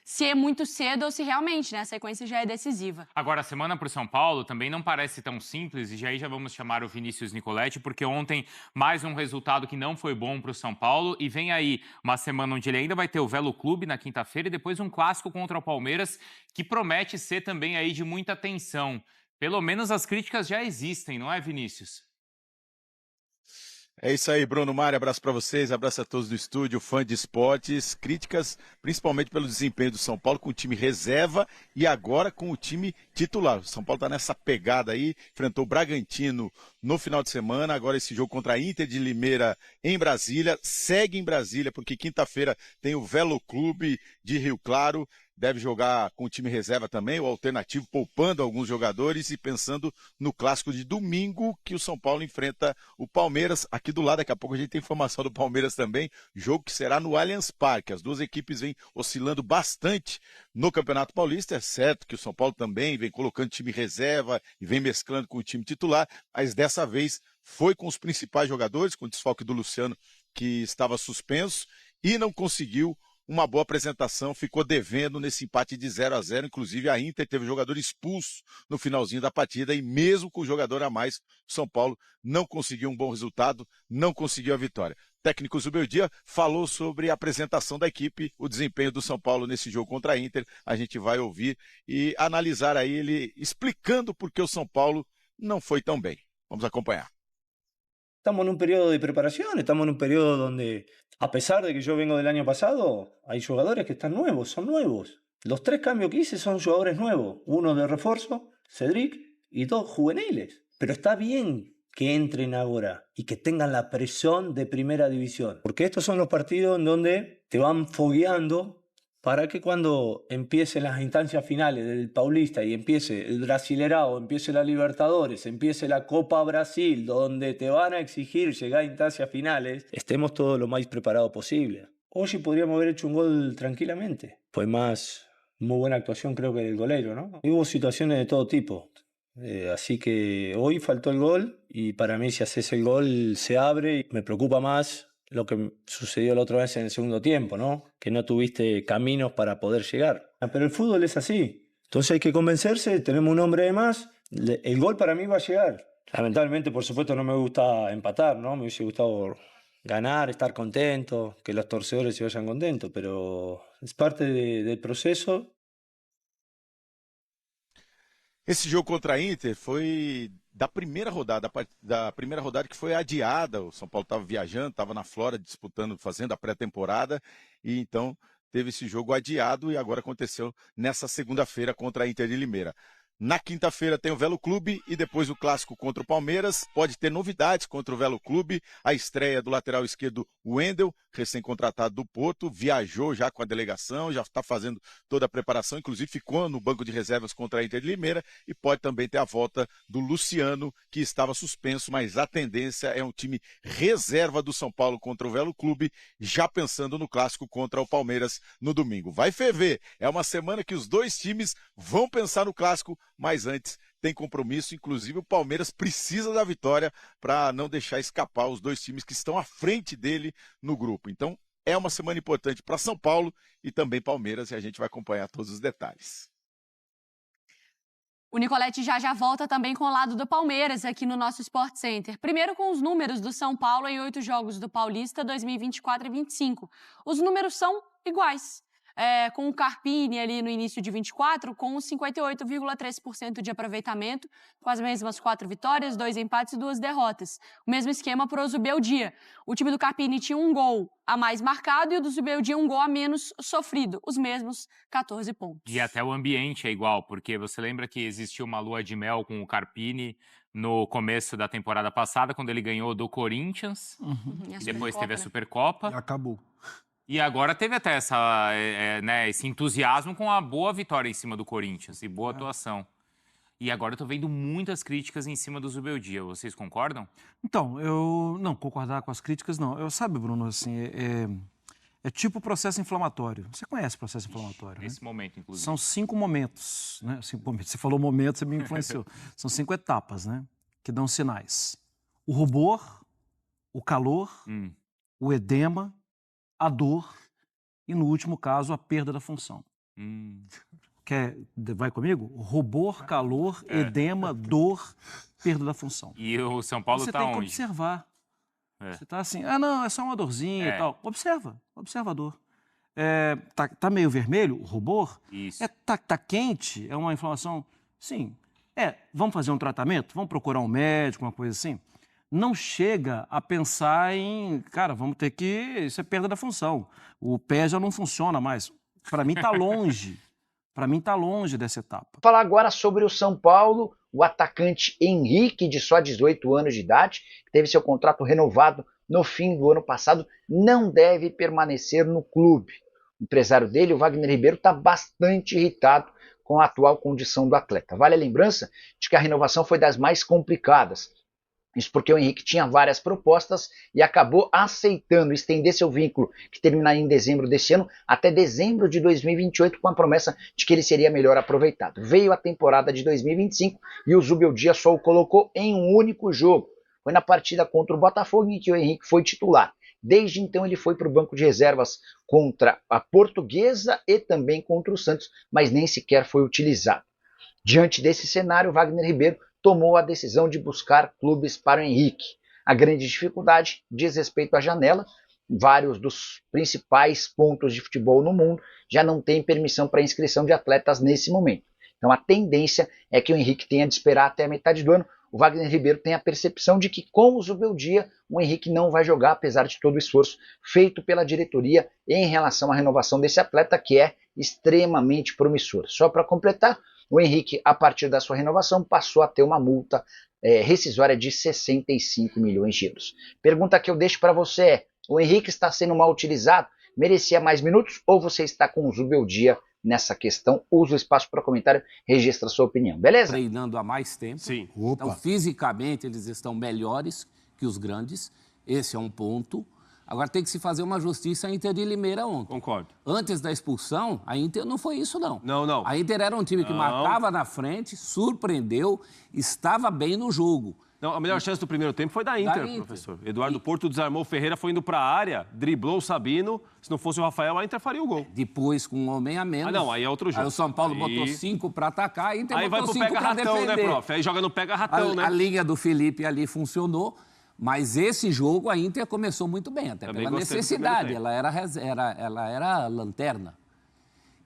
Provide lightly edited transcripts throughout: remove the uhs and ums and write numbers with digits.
se é muito cedo ou se realmente, né, a sequência já é decisiva. Agora, a semana para o São Paulo também não parece tão simples, e aí já vamos chamar o Vinícius Nicoletti, porque ontem mais um resultado que não foi bom para o São Paulo, e vem aí uma semana onde ele ainda vai ter o Velo Clube na quinta-feira e depois um clássico contra o Palmeiras, que promete ser também aí de muita tensão. Pelo menos as críticas já existem, não é, Vinícius? É isso aí, Bruno Mário, abraço para vocês, abraço a todos do estúdio, fã de esportes, críticas principalmente pelo desempenho do São Paulo com o time reserva e agora com o time titular. O São Paulo está nessa pegada aí, enfrentou o Bragantino no final de semana, agora esse jogo contra a Inter de Limeira em Brasília, segue em Brasília porque quinta-feira tem o Velo Clube de Rio Claro, deve jogar com o time reserva também, o alternativo, poupando alguns jogadores e pensando no clássico de domingo que o São Paulo enfrenta o Palmeiras. Aqui do lado, daqui a pouco a gente tem informação do Palmeiras também, jogo que será no Allianz Parque. As duas equipes vêm oscilando bastante no Campeonato Paulista. É certo que o São Paulo também vem colocando time reserva e vem mesclando com o time titular, mas dessa vez foi com os principais jogadores, com o desfalque do Luciano, que estava suspenso, e não conseguiu uma boa apresentação, ficou devendo nesse empate de 0-0, inclusive a Inter teve o jogador expulso no finalzinho da partida e mesmo com o jogador a mais, o São Paulo não conseguiu um bom resultado, não conseguiu a vitória. O técnico Zubeldia falou sobre a apresentação da equipe, o desempenho do São Paulo nesse jogo contra a Inter, a gente vai ouvir e analisar aí ele explicando por que o São Paulo não foi tão bem. Vamos acompanhar. Estamos en un periodo de preparación, estamos en un periodo donde, a pesar de que yo vengo del año pasado, hay jugadores que están nuevos, son nuevos. Los 3 cambios que hice son jugadores nuevos, uno de refuerzo, Cedric, y 2 juveniles. Pero está bien que entren ahora y que tengan la presión de primera división, porque estos son los partidos en donde te van fogueando para que cuando empiecen las instancias finales del Paulista y empiece el Brasilerao, empiece la Libertadores, empiece la Copa Brasil, donde te van a exigir llegar a instancias finales, estemos todo lo más preparados posible. Hoy podríamos haber hecho un gol tranquilamente. Fue más muy buena actuación creo que del golero, ¿no? Y hubo situaciones de todo tipo. Así que hoy faltó el gol y para mí si haces el gol se abre y me preocupa más lo que sucedió la otra vez en el segundo tiempo, ¿no? Que no tuviste caminos para poder llegar. Pero el fútbol es así. Entonces hay que convencerse, tenemos un hombre de más, el gol para mí va a llegar. Lamentablemente, por supuesto, no me gusta empatar, ¿no? Me hubiese gustado ganar, estar contento, que los torcedores se vayan contentos, pero es parte del proceso. Esse jogo contra a Inter foi da primeira rodada, da primeira rodada que foi adiada. O São Paulo estava viajando, estava na Flórida disputando, fazendo a pré-temporada, e então teve esse jogo adiado e agora aconteceu nessa segunda-feira contra a Inter de Limeira. Na quinta-feira tem o Velo Clube e depois o clássico contra o Palmeiras. Pode ter novidades contra o Velo Clube. A estreia do lateral esquerdo Wendel, recém-contratado do Porto, viajou já com a delegação, já está fazendo toda a preparação, inclusive ficou no banco de reservas contra a Inter de Limeira e pode também ter a volta do Luciano, que estava suspenso, mas a tendência é um time reserva do São Paulo contra o Velo Clube, já pensando no clássico contra o Palmeiras no domingo. Vai ferver, é uma semana que os dois times vão pensar no clássico, mas antes tem compromisso, inclusive o Palmeiras precisa da vitória para não deixar escapar os dois times que estão à frente dele no grupo. Então é uma semana importante para São Paulo e também Palmeiras e a gente vai acompanhar todos os detalhes. O Nicoletti já volta também com o lado do Palmeiras aqui no nosso Sport Center. Primeiro com os números do São Paulo em 8 jogos do Paulista 2024 e 25. Os números são iguais. Com o Carpini ali no início de 24, com 58,3% de aproveitamento, com as mesmas 4 vitórias, 2 empates e 2 derrotas. O mesmo esquema para o Zubeldia. O time do Carpini tinha um gol a mais marcado e o do Zubeldia um gol a menos sofrido. Os mesmos 14 pontos. E até o ambiente é igual, porque você lembra que existiu uma lua de mel com o Carpini no começo da temporada passada, quando ele ganhou do Corinthians, e depois teve a Supercopa. E acabou. E agora teve até esse entusiasmo com a boa vitória em cima do Corinthians e boa atuação. E agora eu tô vendo muitas críticas em cima do Zubeldia. Vocês concordam? Então, eu não concordar com as críticas, não. Sabe, Bruno, assim, é tipo processo inflamatório. Você conhece processo inflamatório, né? Esse momento, inclusive. São 5 momentos, né? 5 momentos. Você falou momento, você me influenciou. São 5 etapas, né? Que dão sinais. O rubor, o calor, o edema, a dor e, no último caso, a perda da função. Vai comigo? Rubor, calor, edema, dor, perda da função. E o São Paulo Você está tem onde? que observar. Você está assim, não, é só uma dorzinha e tal. Observa a dor. Tá meio vermelho, o rubor? Isso. Tá quente, é uma inflamação? Sim. Vamos fazer um tratamento? Vamos procurar um médico, uma coisa assim? Não chega a pensar em, cara, vamos ter que... Isso é perda da função. O pé já não funciona mais. Para mim tá longe. Para mim tá longe dessa etapa. Vou falar agora sobre o São Paulo, o atacante Henrique, de só 18 anos de idade, que teve seu contrato renovado no fim do ano passado, não deve permanecer no clube. O empresário dele, o Wagner Ribeiro, está bastante irritado com a atual condição do atleta. Vale a lembrança de que a renovação foi das mais complicadas. Isso porque o Henrique tinha várias propostas e acabou aceitando estender seu vínculo, que terminaria em dezembro desse ano, até dezembro de 2028, com a promessa de que ele seria melhor aproveitado. Veio a temporada de 2025 e o Zubeldia só o colocou em um único jogo. Foi na partida contra o Botafogo em que o Henrique foi titular. Desde então ele foi para o banco de reservas contra a Portuguesa e também contra o Santos, mas nem sequer foi utilizado. Diante desse cenário, Wagner Ribeiro tomou a decisão de buscar clubes para o Henrique. A grande dificuldade diz respeito à janela. Vários dos principais pontos de futebol no mundo já não têm permissão para inscrição de atletas nesse momento. Então a tendência é que o Henrique tenha de esperar até a metade do ano. O Wagner Ribeiro tem a percepção de que com o Zubeldia o Henrique não vai jogar, apesar de todo o esforço feito pela diretoria em relação à renovação desse atleta, que é extremamente promissor. Só para completar, o Henrique, a partir da sua renovação, passou a ter uma multa rescisória de 65 milhões de euros. Pergunta que eu deixo para você é: o Henrique está sendo mal utilizado? Merecia mais minutos ou você está com o Zubeldia nessa questão? Usa o espaço para comentário, registra a sua opinião, beleza? Treinando há mais tempo. Sim. Então, fisicamente, eles estão melhores que os grandes. Esse é um ponto. Agora, tem que se fazer uma justiça à Inter de Limeira ontem. Concordo. Antes da expulsão, a Inter não foi isso, não. Não. A Inter era um time que marcava na frente, surpreendeu, estava bem no jogo. Não, a melhor chance do primeiro tempo foi da Inter, professor. Eduardo Porto desarmou o Ferreira, foi indo para a área, driblou o Sabino. Se não fosse o Rafael, a Inter faria o gol. Depois, com um homem a menos. Não, aí é outro jogo. Aí o São Paulo botou 5 para atacar, a Inter aí botou 5 vai pro para defender. pega-ratão, né, prof? Aí joga no pega-ratão, né? A linha do Felipe ali funcionou, mas esse jogo a Inter começou muito bem, até Também pela gostei do necessidade. primeiro Ela era lanterna.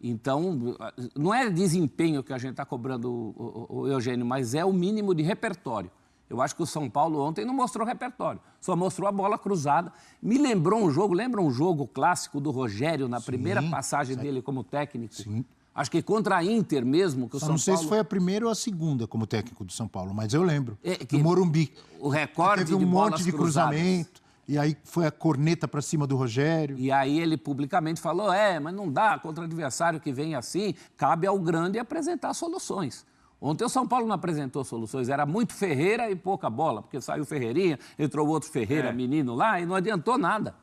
Então, não é desempenho que a gente está cobrando, o Eugênio, mas é o mínimo de repertório. Eu acho que o São Paulo ontem não mostrou repertório, só mostrou a bola cruzada. Me lembrou um jogo, lembra um jogo clássico do Rogério, na primeira passagem dele como técnico? Sim. Acho que contra a Inter mesmo, que o São Paulo... Não sei se foi a primeira ou a segunda como técnico do São Paulo, mas eu lembro. Que do Morumbi. O recorde teve um de bolas monte de cruzadas. cruzamento, e aí foi a corneta para cima do Rogério. E aí ele publicamente falou, mas não dá, contra adversário que vem assim, cabe ao grande apresentar soluções. Ontem o São Paulo não apresentou soluções, era muito Ferreira e pouca bola, porque saiu Ferreirinha, entrou outro Ferreira, menino lá, e não adiantou nada.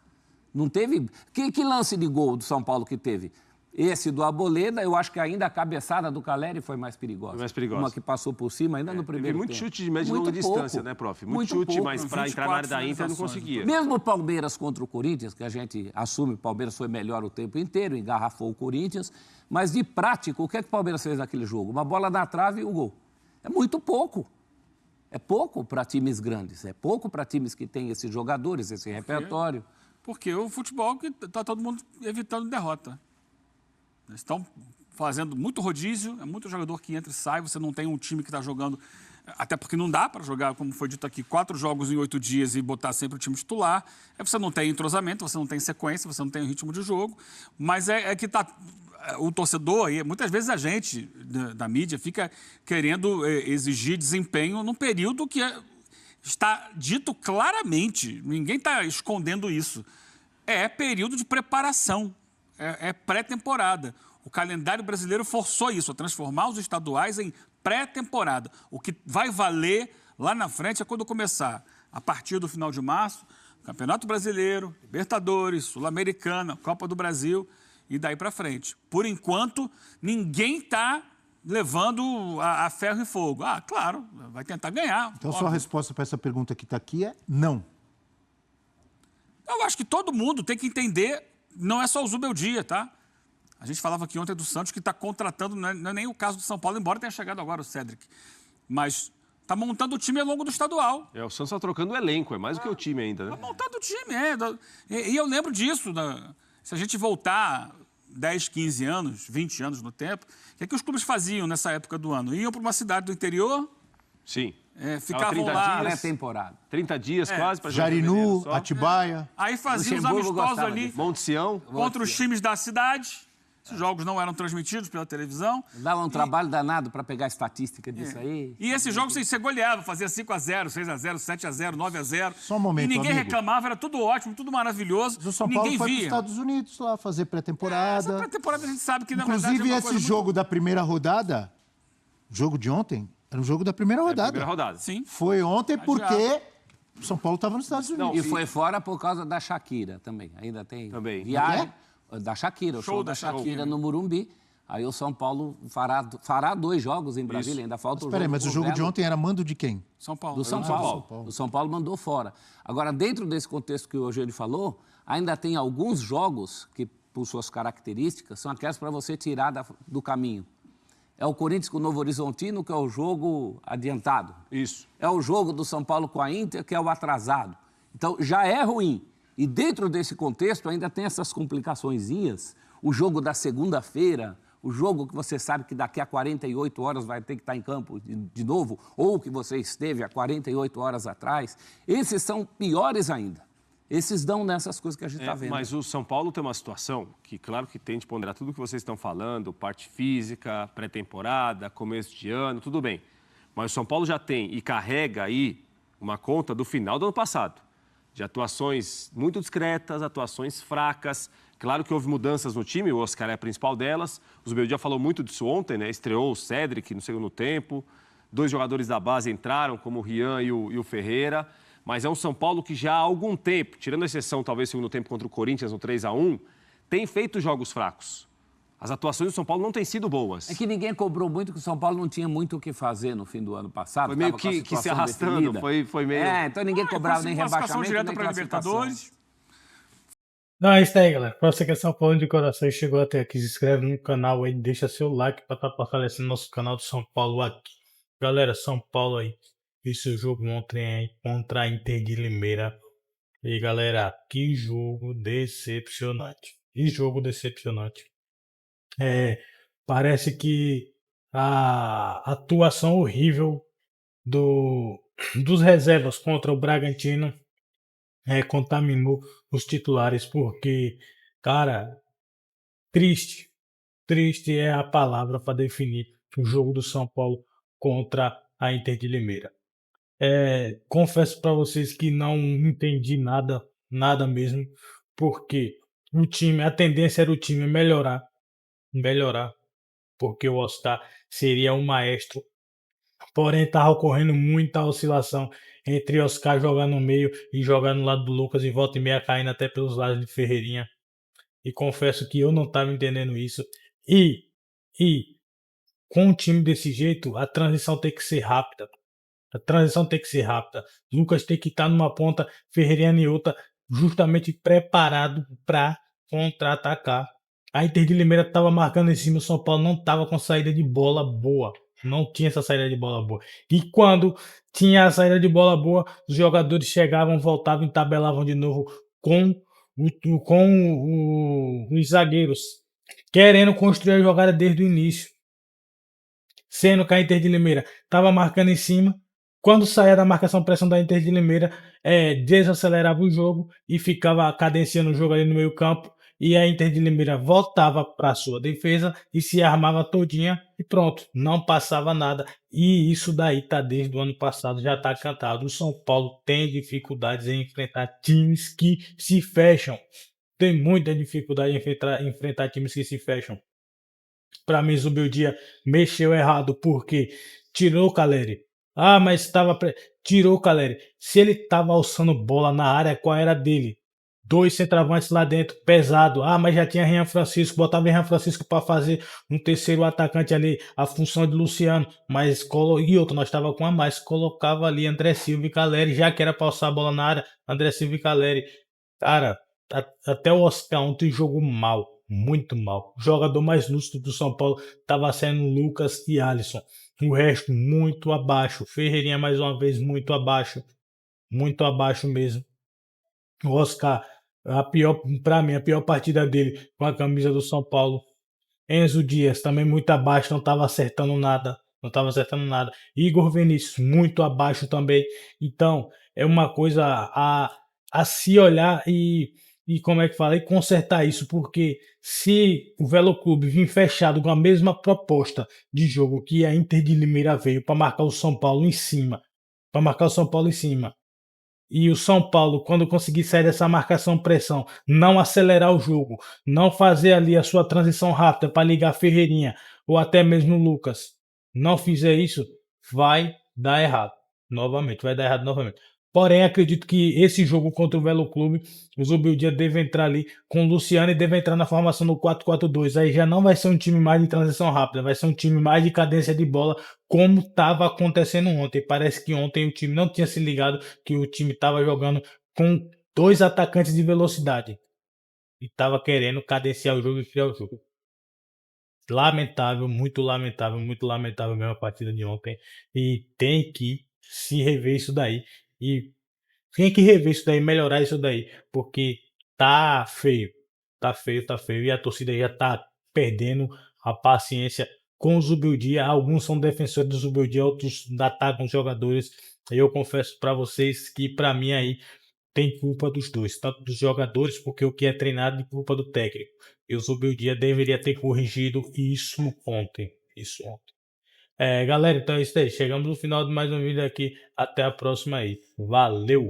Não teve... Que lance de gol do São Paulo que teve? Esse do Arboleda, eu acho que ainda a cabeçada do Caleri foi mais perigosa. Foi mais perigosa. Uma que passou por cima ainda no primeiro Teve muito tempo. chute de média e longa distância, né, prof? Muito chute, pouco, mas para entrar na área da Inter não conseguia. Mesmo o Palmeiras contra o Corinthians, que a gente assume, o Palmeiras foi melhor o tempo inteiro, engarrafou o Corinthians, mas de prática, o que é que o Palmeiras fez naquele jogo? Uma bola na trave e o gol. É muito pouco. É pouco para times grandes, é pouco para times que têm esses jogadores, esse repertório. Porque o futebol que está todo mundo evitando derrota. Eles estão fazendo muito rodízio, é muito jogador que entra e sai, você não tem um time que está jogando, até porque não dá para jogar, como foi dito aqui, 4 jogos em 8 dias e botar sempre o time titular. Você não tem entrosamento, você não tem sequência, você não tem ritmo de jogo, mas é que está... O torcedor, e muitas vezes a gente da mídia fica querendo exigir desempenho num período que está dito claramente, ninguém está escondendo isso. É período de preparação, é pré-temporada. O calendário brasileiro forçou isso, a transformar os estaduais em pré-temporada. O que vai valer lá na frente é quando começar, a partir do final de março, Campeonato Brasileiro, Libertadores, Sul-Americana, Copa do Brasil e daí para frente. Por enquanto, ninguém está levando a ferro e fogo. Claro, vai tentar ganhar. Então, sua resposta para essa pergunta que está aqui é não. Eu acho que todo mundo tem que entender não é só o Zubeldia, tá? A gente falava aqui ontem do Santos que está contratando, não é nem o caso do São Paulo, embora tenha chegado agora o Cédric. Mas está montando o time ao longo do estadual. O Santos está trocando o elenco, é mais do que o time ainda, né? Está montando o time, E eu lembro disso, se a gente voltar 10, 15 anos, 20 anos no tempo, o que os clubes faziam nessa época do ano? Iam para uma cidade do interior... Sim. Ficavam lá... Pré-temporada. 30 dias quase para jogar. Jarinu, Atibaia. Aí faziam os amistosos ali Monte Sião. contra os times da cidade. Esses jogos não eram transmitidos pela televisão. Dava um trabalho danado para pegar a estatística disso aí. E esses jogos você goleava, fazia 5-0, 6-0, 7-0, 9-0. Só um momento, e ninguém amigo. reclamava, era tudo ótimo, tudo maravilhoso. O São ninguém Paulo foi para os via. Estados Unidos lá fazer pré-temporada. Essa pré-temporada a gente sabe que, na Inclusive, verdade, é uma esse coisa jogo da primeira rodada, jogo de ontem, era um jogo da primeira rodada. Primeira rodada. Sim. Foi ontem porque o São Paulo estava nos Estados Unidos. E foi fora por causa da Shakira também. Ainda tem Também. viagem da Shakira, o show da Shakira no Morumbi. Aí o São Paulo fará 2 jogos em Brasília, ainda falta o jogo. Peraí, mas o jogo de ontem era mando de quem? São Paulo. Do São Paulo. O São Paulo mandou fora. Agora, dentro desse contexto que o Eugênio falou, ainda tem alguns jogos que, por suas características, são aquelas para você tirar do caminho. É o Corinthians com o Novo Horizontino, que é o jogo adiantado. Isso. É o jogo do São Paulo com a Inter, que é o atrasado. Então, já é ruim. E dentro desse contexto, ainda tem essas complicaçõezinhas. O jogo da segunda-feira, o jogo que você sabe que daqui a 48 horas vai ter que estar em campo de novo, ou que você esteve há 48 horas atrás, esses são piores ainda. Esses dão nessas coisas que a gente está vendo. Mas o São Paulo tem uma situação que, claro que tem de ponderar tudo o que vocês estão falando, parte física, pré-temporada, começo de ano, tudo bem. Mas o São Paulo já tem e carrega aí uma conta do final do ano passado, de atuações muito discretas, atuações fracas. Claro que houve mudanças no time, o Oscar é a principal delas. O Zubeldia falou muito disso ontem, né? Estreou o Cédric no segundo tempo. 2 jogadores da base entraram, como o Rian e o Ferreira. Mas é um São Paulo que já há algum tempo, tirando a exceção talvez segundo tempo contra o Corinthians no 3-1, tem feito jogos fracos. As atuações do São Paulo não têm sido boas. É que ninguém cobrou muito, que o São Paulo não tinha muito o que fazer no fim do ano passado. Foi meio que se arrastando, foi meio... Então ninguém cobrava nem rebaixamento, direta nem para Libertadores. Não, é isso aí, galera. Pra você que é São Paulo de coração e chegou até aqui, se inscreve no canal aí, deixa seu like pra estar fortalecendo nosso canal do São Paulo aqui. Galera, São Paulo aí, esse jogo ontem aí contra a Inter de Limeira. E galera, que jogo decepcionante. Que jogo decepcionante. Parece que a atuação horrível dos reservas contra o Bragantino contaminou os titulares, porque, cara, triste é a palavra para definir o jogo do São Paulo contra a Inter de Limeira. Confesso para vocês que não entendi nada mesmo, porque a tendência era o time melhorar, porque o Oscar seria um maestro, porém estava ocorrendo muita oscilação entre Oscar jogar no meio e jogar no lado do Lucas, e volta e meia caindo até pelos lados de Ferreirinha. E confesso que eu não estava entendendo isso. E com um time desse jeito, a transição tem que ser rápida. Lucas tem que estar numa ponta, Ferreirinha em outra, justamente preparado para contra-atacar. A Inter de Limeira estava marcando em cima, o São Paulo não estava com saída de bola boa. Não tinha essa saída de bola boa. E quando tinha a saída de bola boa, os jogadores chegavam, voltavam e tabelavam de novo com os zagueiros, querendo construir a jogada desde o início. Sendo que a Inter de Limeira estava marcando em cima. Quando saía da marcação-pressão da Inter de Limeira, desacelerava o jogo e ficava cadenciando o jogo ali no meio campo. E a Inter de Limeira voltava para a sua defesa e se armava todinha e pronto, não passava nada. E isso daí tá desde o ano passado, já tá cantado. O São Paulo tem dificuldades em enfrentar times que se fecham. Tem muita dificuldade em enfrentar times que se fecham. Para mim, Zubeldia mexeu errado, porque tirou o Caleri. Mas tirou o Caleri. Se ele estava alçando bola na área, qual era dele? 2 centroavantes lá dentro, pesado. Mas já tinha Rian Francisco, botava Rian Francisco para fazer um terceiro atacante ali, a função de Luciano. E outro, nós estava com a mais, colocava ali André Silva e Caleri, já que era para alçar a bola na área, André Silva e Caleri. Cara, Até o Oscar ontem jogou mal, muito mal. O jogador mais lúcido do São Paulo estava sendo Lucas e Alisson. O resto muito abaixo. Ferreirinha mais uma vez muito abaixo mesmo. O Oscar, para mim, a pior partida dele com a camisa do São Paulo. Enzo Dias também muito abaixo, não estava acertando nada. Igor Vinícius muito abaixo também. Então, é uma coisa a se olhar e como é que fala, e consertar isso, porque se o Velo Clube vir fechado com a mesma proposta de jogo que a Inter de Limeira veio para marcar o São Paulo em cima, e o São Paulo, quando conseguir sair dessa marcação-pressão, não acelerar o jogo, não fazer ali a sua transição rápida para ligar Ferreirinha ou até mesmo o Lucas, não fizer isso, vai dar errado. Vai dar errado novamente. Porém, acredito que esse jogo contra o Velo Clube, o Zubeldia deve entrar ali com o Luciano e deve entrar na formação do 4-4-2. Aí já não vai ser um time mais de transição rápida, vai ser um time mais de cadência de bola, como estava acontecendo ontem. Parece que ontem o time não tinha se ligado que o time estava jogando com 2 atacantes de velocidade e estava querendo cadenciar o jogo e criar o jogo. Lamentável, muito lamentável mesmo a partida de ontem. E tem que se rever isso daí. E tem que rever isso daí, melhorar isso daí, porque tá feio. E a torcida já tá perdendo a paciência com o Zubeldia. Alguns são defensores do Zubeldia, outros atacam os jogadores. Eu confesso para vocês que para mim aí tem culpa dos dois, tanto dos jogadores, porque o que é treinado, e culpa do técnico. E o Zubeldia deveria ter corrigido isso ontem. Galera, então é isso aí. Chegamos no final de mais um vídeo aqui. Até a próxima aí. Valeu!